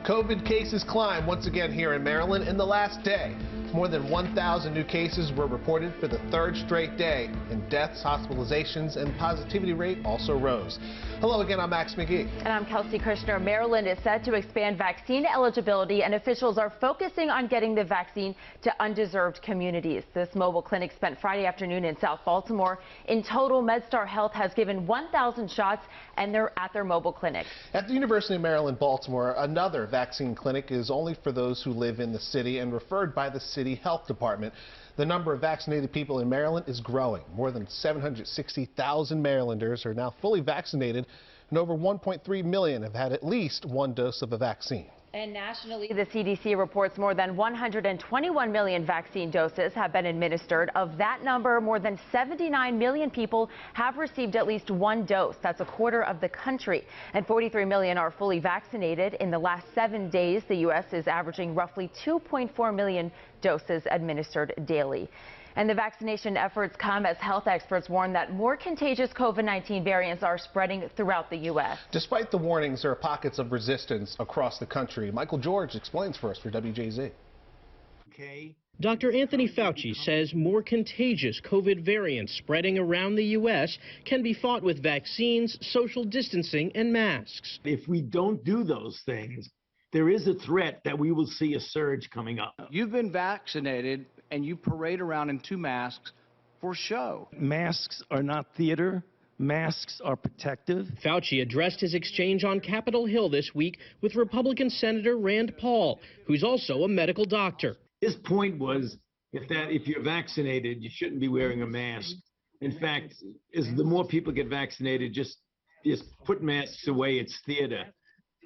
COVID cases climb once again here in Maryland in the last day. More than 1,000 new cases were reported for the third straight day, and deaths, hospitalizations, and positivity rate also rose. Hello again, I'm Max McGee. And I'm Kelsey Kushner. Maryland is set to expand vaccine eligibility, and officials are focusing on getting the vaccine to undeserved communities. This mobile clinic spent Friday afternoon in South Baltimore. In total, MedStar Health has given 1,000 shots, and they're at their mobile clinic. At the University of Maryland, Baltimore, another vaccine clinic is only for those who live in the city and referred by the city health department. The number of vaccinated people in Maryland is growing. More than 760,000 Marylanders are now fully vaccinated, and over 1.3 million have had at least one dose of a vaccine. And nationally, the CDC reports more than 121 million vaccine doses have been administered. Of that number, more than 79 million people have received at least one dose. That's a quarter of the country. And 43 million are fully vaccinated. In the last 7 days, the U.S. is averaging roughly 2.4 million doses administered daily. And the vaccination efforts come as health experts warn that more contagious COVID-19 variants are spreading throughout the U.S. Despite the warnings, there are pockets of resistance across the country. Michael George explains for us for WJZ. Dr. Anthony Fauci says more contagious COVID variants spreading around the U.S. can be fought with vaccines, social distancing, and masks. If we don't do those things, there is a threat that we will see a surge coming up. You've been vaccinated and you parade around in 2 masks for show. Masks are not theater. Masks are protective. Fauci addressed his exchange on Capitol Hill this week with Republican Senator Rand Paul, who's also a medical doctor. His point was if you're vaccinated, you shouldn't be wearing a mask. In fact, as the more people get vaccinated, just put masks away. It's theater.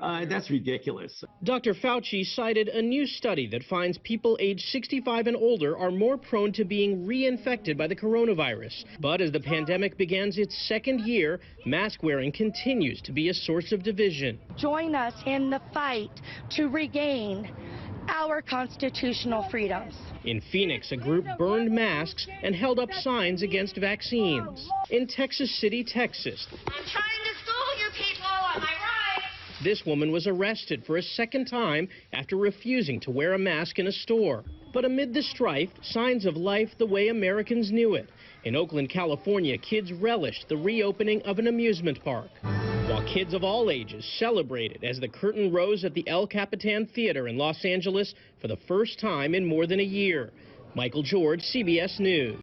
That's ridiculous. Dr. Fauci cited a new study that finds people age 65 and older are more prone to being reinfected by the coronavirus. But as the pandemic begins its 2nd year, mask wearing continues to be a source of division. Join us in the fight to regain our constitutional freedoms. In Phoenix, a group burned masks and held up signs against vaccines. In Texas City, Texas, I'm trying to school you people, am I right? This woman was arrested for a 2nd time after refusing to wear a mask in a store. But amid the strife, signs of life the way Americans knew it. In Oakland, California, kids relished the reopening of an amusement park, while kids of all ages celebrated as the curtain rose at the El Capitan Theater in Los Angeles for the first time in more than a year. Michael George, CBS News.